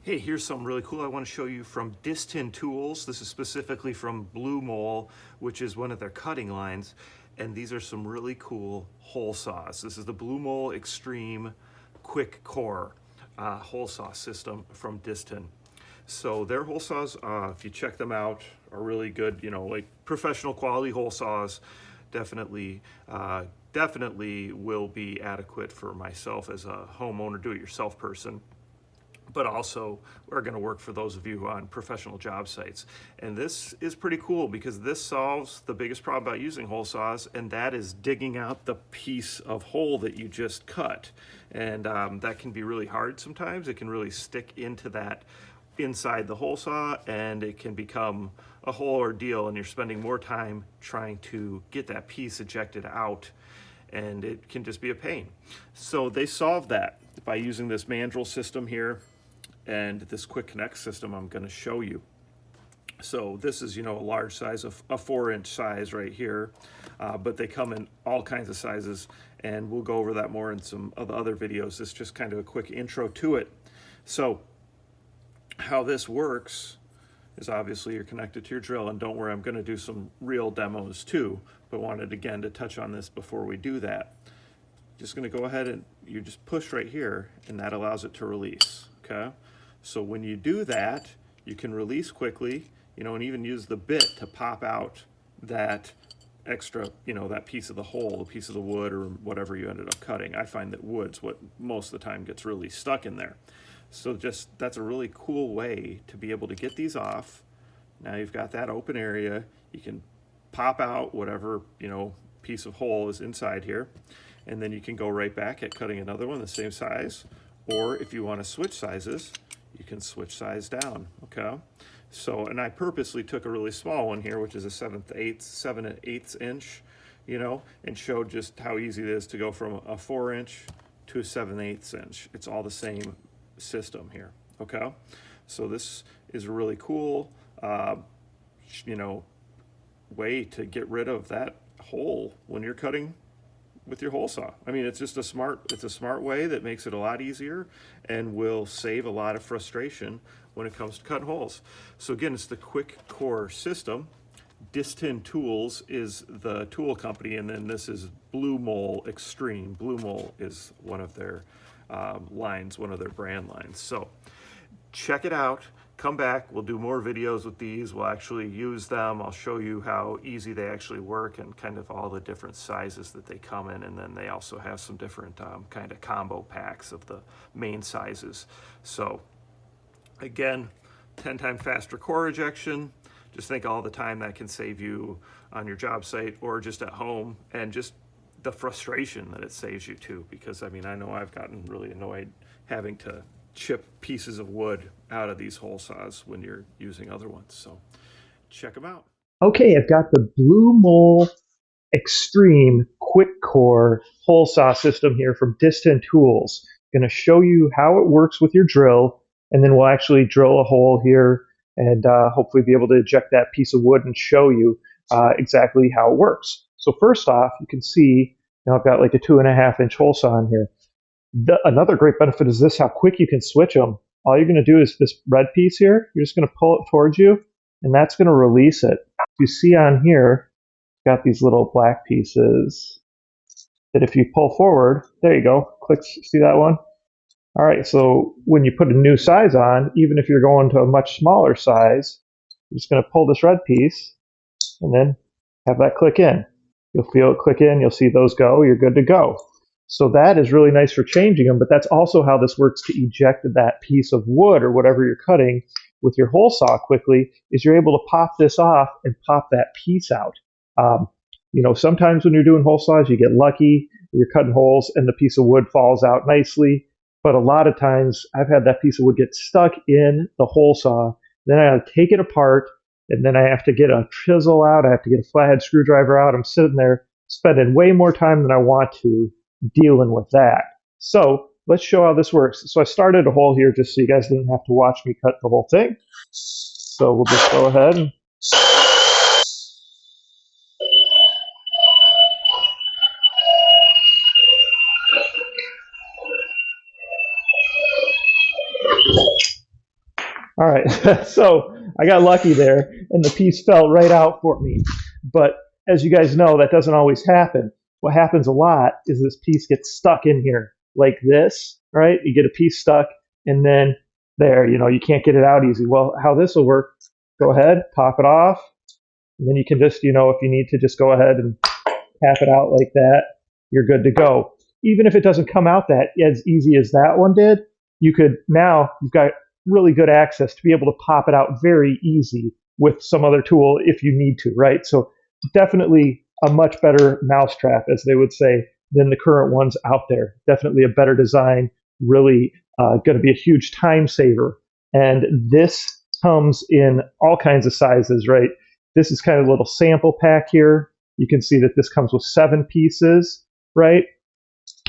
Hey, here's something really cool I want to show you from Disston Tools. This is specifically from Blu-Mol, which is one of their cutting lines. And these are some really cool hole saws. This is the Blu-Mol Extreme QUICKCORE hole saw system from Disston. So their hole saws, if you check them out, are really good, you know, like professional quality hole saws. Definitely, definitely will be adequate for myself as a homeowner, do-it-yourself person, but also are going to work for those of you on professional job sites. And this is pretty cool because this solves the biggest problem about using hole saws, and that is digging out the piece of hole that you just cut. And that can be really hard sometimes. It can really stick into that inside the hole saw, and it can become a whole ordeal, and you're spending more time trying to get that piece ejected out, and it can just be a pain. So they solved that by using this mandrel system here and this quick connect system I'm going to show you. So this is, you know, a large size, of a 4-inch size right here, but they come in all kinds of sizes, and we'll go over that more in some of the other videos. This is just kind of a quick intro to it. So how this works is obviously you're connected to your drill, and don't worry, I'm going to do some real demos too, but wanted again to touch on this before we do that. Just going to go ahead and you just push right here, and that allows it to release. Okay, so when you do that, you can release quickly, you know, and even use the bit to pop out that extra, you know, that piece of the hole, a piece of the wood or whatever you ended up cutting. I find that wood's what most of the time gets really stuck in there. So just, that's a really cool way to be able to get these off. Now you've got that open area. You can pop out whatever, you know, piece of hole is inside here, and then you can go right back at cutting another one the same size. Or if you want to switch sizes, you can switch size down. Okay, so, and I purposely took a really small one here, which is a 7/8 inch, you know, and showed just how easy it is to go from a 4-inch to a 7/8 inch. It's all the same system here. Okay, so this is a really cool you know, way to get rid of that hole when you're cutting with your hole saw. I mean, it's just a smart way that makes it a lot easier and will save a lot of frustration when it comes to cutting holes. So again, it's the QUICKCORE system. Disston Tools is the tool company, and then this is Blu-Mol Extreme. Blu-Mol is one of their lines, one of their brand lines. So check it out. Come back, we'll do more videos with these. We'll actually use them. I'll show you how easy they actually work and kind of all the different sizes that they come in. And then they also have some different kind of combo packs of the main sizes. So again, 10 times faster core ejection. Just think all the time that can save you on your job site or just at home, and just the frustration that it saves you too. Because I mean, I know I've gotten really annoyed having to chip pieces of wood out of these hole saws when you're using other ones. So check them out. Okay, I've got the Blu-Mol Extreme QUICKCORE hole saw system here from Disston Tools. Going to show you how it works with your drill, and then we'll actually drill a hole here and hopefully be able to eject that piece of wood and show you exactly how it works. So first off, you can see, you know, I've got like a 2.5-inch hole saw in here. Another great benefit is this, how quick you can switch them. All you're going to do is this red piece here, you're just going to pull it towards you, and that's going to release it. You see on here, got these little black pieces that if you pull forward, there you go, click, see that one? All right, so when you put a new size on, even if you're going to a much smaller size, you're just going to pull this red piece and then have that click in. You'll feel it click in, you'll see those go, you're good to go. So that is really nice for changing them, but that's also how this works to eject that piece of wood or whatever you're cutting with your hole saw quickly, is you're able to pop this off and pop that piece out. You know, sometimes when you're doing hole saws, you get lucky, you're cutting holes and the piece of wood falls out nicely, but a lot of times I've had that piece of wood get stuck in the hole saw, then I have to take it apart, and then I have to get a chisel out, I have to get a flathead screwdriver out. I'm sitting there spending way more time than I want to dealing with that. So let's show how this works. So I started a hole here just so you guys didn't have to watch me cut the whole thing. So we'll just go ahead and All right, so I got lucky there, and the piece fell right out for me. But as you guys know, that doesn't always happen. What happens a lot is this piece gets stuck in here like this, right? You get a piece stuck, and then there, you can't get it out easy. Well, how this will work, go ahead, pop it off, and then you can just, if you need to just go ahead and tap it out like that, you're good to go. Even if it doesn't come out that as easy as that one did, you've got really good access to be able to pop it out very easy with some other tool if you need to, right? So definitely a much better mousetrap, as they would say, than the current ones out there. Definitely a better design, really going to be a huge time saver. And this comes in all kinds of sizes, right? This is kind of a little sample pack here. You can see that this comes with 7 pieces, right?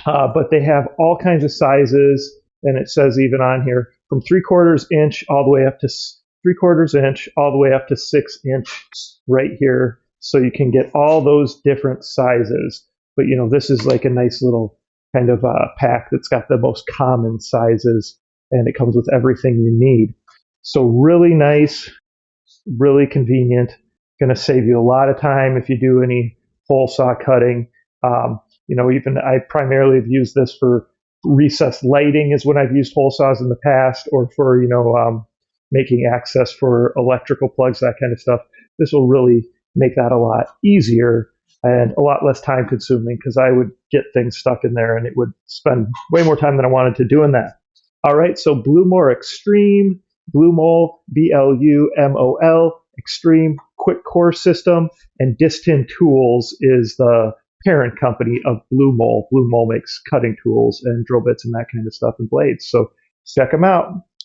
But they have all kinds of sizes, and it says even on here from 3/4 inch all the way up to 3/4 inch, all the way up to 6 inch right here. So you can get all those different sizes. But this is like a nice little kind of pack that's got the most common sizes, and it comes with everything you need. So really nice, really convenient. Going to save you a lot of time if you do any hole saw cutting. Even I primarily have used this for recessed lighting is when I've used hole saws in the past, or for making access for electrical plugs, that kind of stuff. This will really make that a lot easier and a lot less time consuming, because I would get things stuck in there and it would spend way more time than I wanted to doing that. All right, so Blu-Mol Extreme, Blu-Mol, BLUMOL, Extreme QUICKCORE system, and Disston Tools is the parent company of Blu-Mol. Blu-Mol makes cutting tools and drill bits and that kind of stuff and blades. So check them out.